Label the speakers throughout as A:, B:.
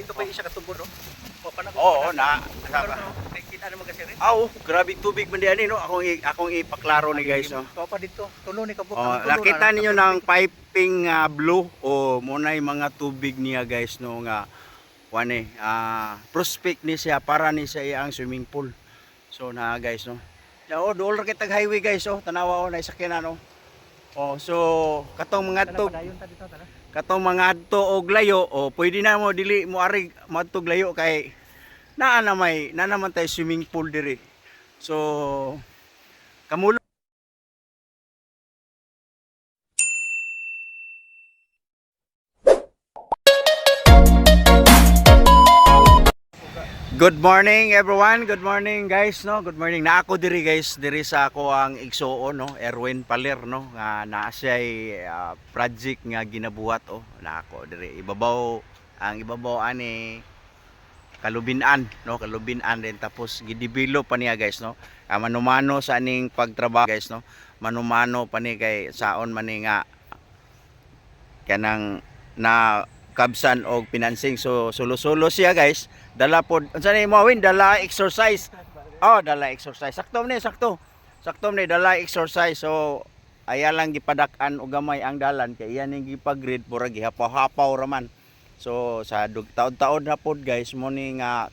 A: Tupay isa ka tubo no.
B: Oo, na.
A: Kita naman kasi rin.
B: Grabe tubig man diyan no. Akong ipaklaro ni guys no.
A: Pa dito. Tulo ni kabuk.
B: Nakita ninyo ng piping blue munay mga tubig niya guys no nga prospect ni siya para ni siya ang swimming pool. So na guys no. Dool ra kitag highway guys tanawa na sakyanan no. So katong mga adto og layo pwede na mo dili mo ari madtog layo kay naa naman tay swimming pool diri. So kamulo. Good morning everyone. Good morning guys no. Good morning. Na ako diri guys, diri sa ako ang igsuon no, Erwin Paler no, nga naa siya project nga ginabuhat na ako diri ibabaw ani Kalubinan no, Kalubinan din tapos gidevelop pa niya guys no. Manumano sa aning pagtrabaho guys no. Manumano pa ni kay saon man ni nga kanang na kabsan og financing. So sulo-sulo siya guys. Dala pod unsa ni mo dala exercise. Dala exercise. Sakto ni dala exercise. So aya lang gipadak-an og gamay ang dalan kay iya ning gipag-grid pura gihapaw-hapaw raman. So sa taod-taod na pod guys mo ni nga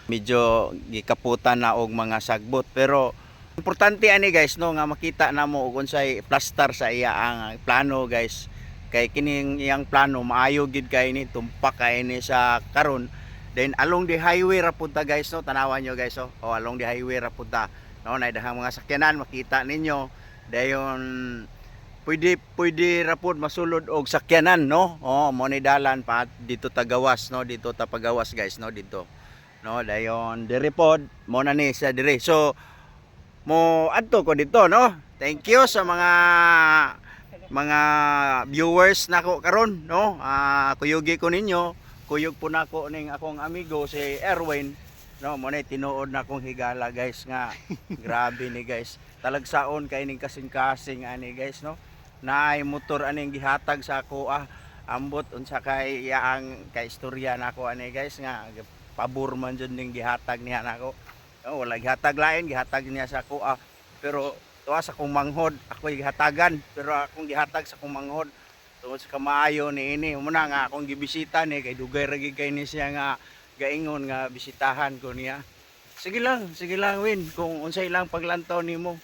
B: medyo gikaputan na og mga sagbot pero importante ani guys no nga makita namo og unsay plaster sa iya ang plano guys. Kay kining iyang plano maayo gid kay ni tumpak kay ni sa karon. Then along the highway ra punta guys no, tanawan nyo guys along the highway ra punta no, na dahang mga sakyanan makita ninyo dayon pwede ra pud masulod og sakyanan no. Mo ni dalan pa dito tagawas no, dito ta pagawas guys no, dito no, dayon diri pod mo na ni sa diri. So mo adto ko dito no. Thank you sa mga viewers nako karon no. Kuyugi ko ninyo. Kuyog po nako ning akong amigo si Erwin no, mo na tinuod na akong higala guys nga grabe ni guys. Talagsaon kay ning kasing-kasing ani guys no. Naay motor aning gihatag sa ako ambot unsa kay yaang kay istorya nako ani guys nga pabor man jud ning gihatag niya nako. Wala gihatag lain, gihatag niya sa ako pero tuwa sa akong manghod ako gihatagan pero akong gihatag sa akong manghod. Tungod sa kamaayo ni ini muna nga akong gibisita ni kay dugay ra gid kay ni siya nga gaingon nga bisitahan ko niya. Sige lang Win kung unsay lang paglantaw nimo.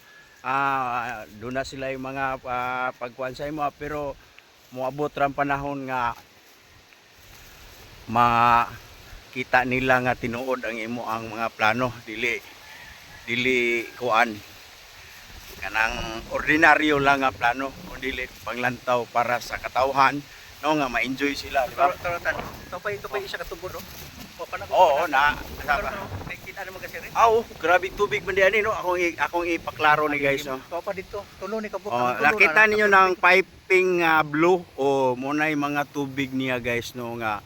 B: Doon na sila yung mga pagkuan sa imo pero moabot ra panahon nga makita nila nga tinuod ang imo ang mga plano dili kuan kanang ordinaryo lang nga plano o dili panglantaw para sa katawhan no nga ma-enjoy sila di ba?
A: Tupay isa ka tubo no.
B: Na
A: Kita naman kasi rin.
B: Grabe tubig man diyan no. Akong ipaklaro ni guys no.
A: Pa dito. Tulo ni kabuk.
B: Nakita ninyo ng piping blue munay mga tubig niya guys no nga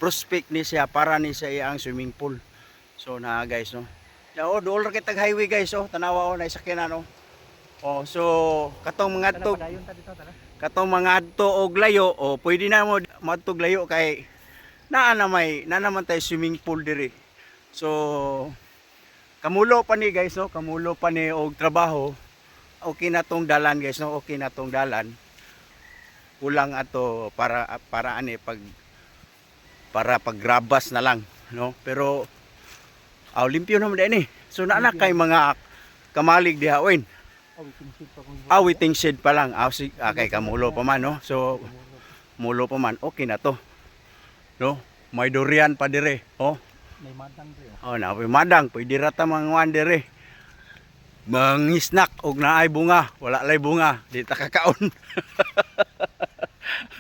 B: prospect ni siya para ni siya ang swimming pool. So na guys no. Dool ra kitag highway guys tanawa na sakyanan no. So katong mga adto og layo pwede na mo madtog layo kay naa naman tay swimming pool diri. So kamulo pa ni guys no, kamulo pa ni og trabaho. Okay na tong dalan guys no, okay na tong dalan. Kulang ato para paggrabas na lang no. Pero limpyo naman din So naanak kay mga kamalig diha Win. Waiting shed pa lang. Kay kamulo pa man no. So mulo pa man okay na to. No, may durian pa dire.
A: May madang dire.
B: May madang pwede ra ta manguan dire. Mangisnak og naay bunga, wala lay bunga, di ta kakaon.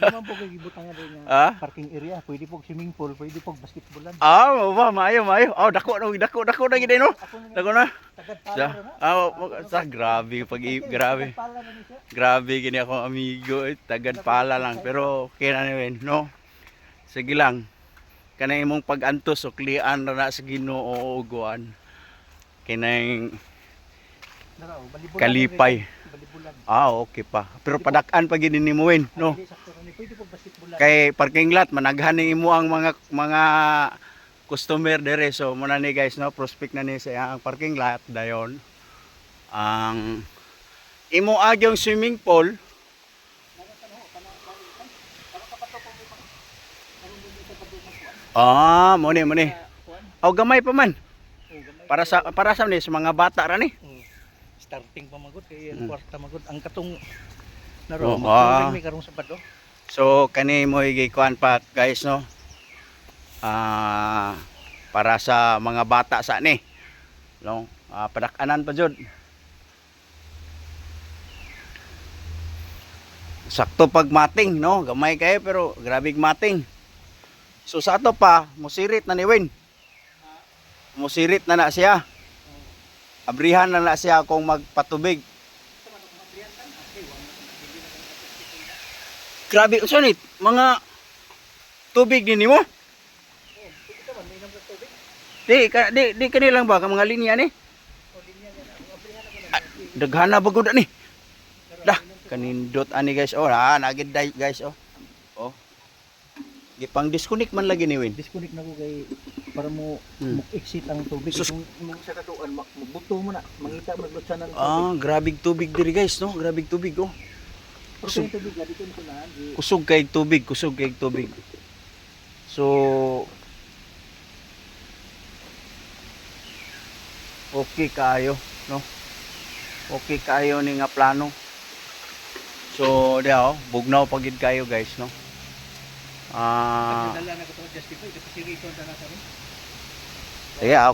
A: Naman po gibutan nga rin yung parking area, pwede po swimming pool, pwede po basketballan.
B: Maayo. Dako na gid no. Dako na. Grabe Grabe gini akong amigo, tagad pala lang pero okay na ni no. Sige lang. Kanang imong pag-antos suklian ra na sa Ginoo uguan. Kinang
A: Nara, balibulan.
B: Kalipay.
A: Balibulan.
B: Okay pa. Pero padakan pa gid nimuin, no?
A: Hindi sakto ni pwede po basketball.
B: Kay parking lot managhan ni imo ang mga customer dire. So muna ni guys, no, prospect na ni sa ang parking lot dayon. Ang imo agyong swimming pool. Mo ni. Aw gamay pa man. Para sa ni sa mga bata ra ni.
A: Starting pa magud kay kwarta magud ang katong naro
B: Oh,
A: mi karong Sabado.
B: So kani mo gikuan pa guys, no. Para sa mga bata sa ni. No? Padakanan pa jud. Sakto pag mating, no? Gamay kayo pero grabig mating. So sa ato pa, musirit na ni Win. Musirit na siya. Abrihan na siya kung magpatubig. Grabe, usanit, mga tubig din mo? Di kanilang ba mga linya ni? Daghana ba gud ni? Dah, kanindot ani guys. Nagid guys Gipang disconnect man lagi ni Win.
A: Disconnect na ko kay para mo exit ang tubig. Kung sa katuan magbuto mo na, mangita maglutsa ng tubig.
B: Grabig tubig diri guys, no? Grabig tubig
A: Kusog tubig dito ko na.
B: Kusog kay tubig. So okay kayo, no? Okay kayo ni nga plano. So bugnaw pagid kayo guys, no?
A: Dala na ko to justify kasi rito na sa rin.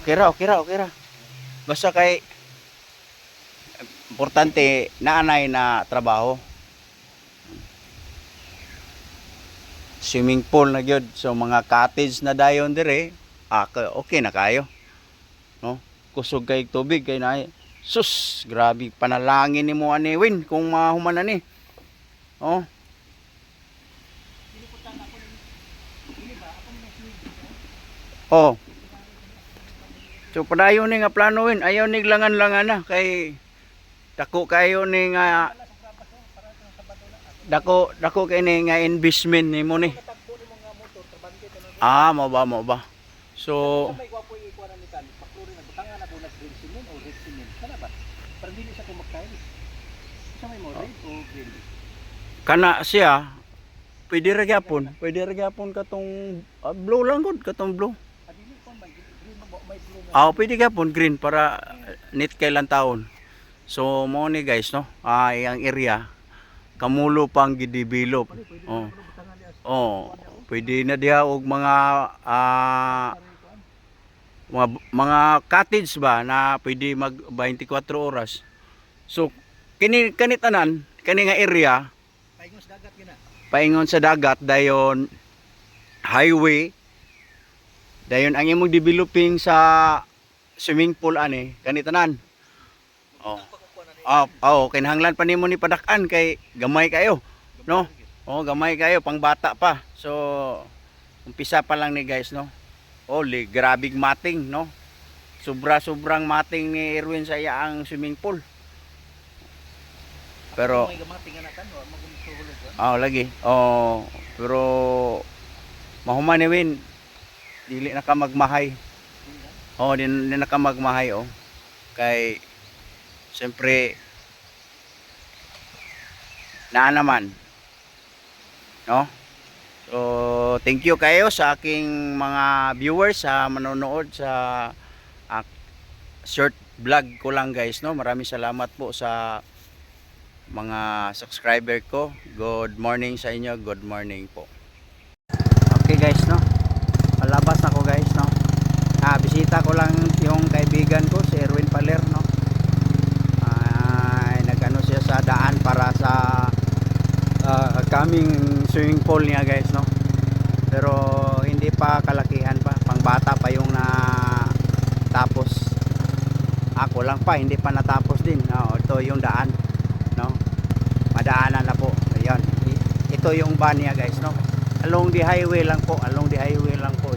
B: Okay ra. Basta kay importante naanay na trabaho. Swimming pool na gyud. So mga cottage na dayon dire, okay na kayo. No? Kusog kay tubig kay na. Sus, grabe panalangin nimo ani Win kung mahuman na ni. So padayon ni nga plano Win, ayaw ni langan-langan na kay dako kayo ni nga dako kay ni nga investment nimo ni. Mo ba. So
A: May gwapo ikuan ni kan, paklori na butanga na bunag green cement o red cement. Kana ba? Para dili siya kumaktail. Sa may mo red o green.
B: kana siya pwede ra gyapon katong blue lang gud katong blue.
A: Adili ko may green mo may blue.
B: Pwede gyapon green para net kay lang taon. So mo ni guys, no. Ang area kamulo pang gidevelop. Pwede na diha og mga cottage ba na pwede mag 24 oras. So kani tanan kani nga area
A: Paingon sa dagat gina.
B: paingon sa dagat dayon highway dayon ang imong developing sa swimming pool ani kani tanan. Kinahanglan pa nimo ni padakan kay gamay kayo, no? Gamay kayo pang bata pa. So umpisa pa lang ni guys, no. Grabig mating, no. Sobrang mating ni Erwin sa ang swimming pool. Pero
A: may gamating nga nakan o magumsuhulog.
B: lagi. Pero mahuman ni Win dili na ka magmahay. Di na ka magmahay kay siyempre naman, no? So thank you kayo sa aking mga viewers sa manonood sa short vlog ko lang guys, no? Maraming salamat po sa mga subscriber ko. Good morning sa inyo. Good morning po. Okay guys, no? Palabas ako guys, no? Bisita ko lang yung kaibigan ko si Erwin Paler, no? Nagano siya sa daan para sa coming swimming pool niya guys, no? Pero hindi pa kalakihan pa, pang bata pa yung na tapos. Ako lang pa, hindi pa natapos din. Ito yung daan, no? Madaanan na po. Ayan. Ito yung van niya guys, no? Along the highway lang po,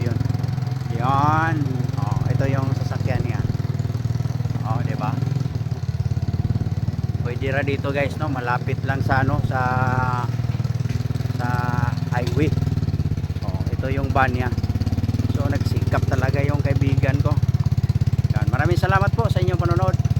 B: yun. Yan. Ito yung sasakyan niya. Di ba? pwede ra dito guys, no, malapit lang sa ano, sa highway. Oh, ito yung van niya. So nagsikap talaga yung kaibigan ko. Yan, maraming salamat po sa inyong panonood.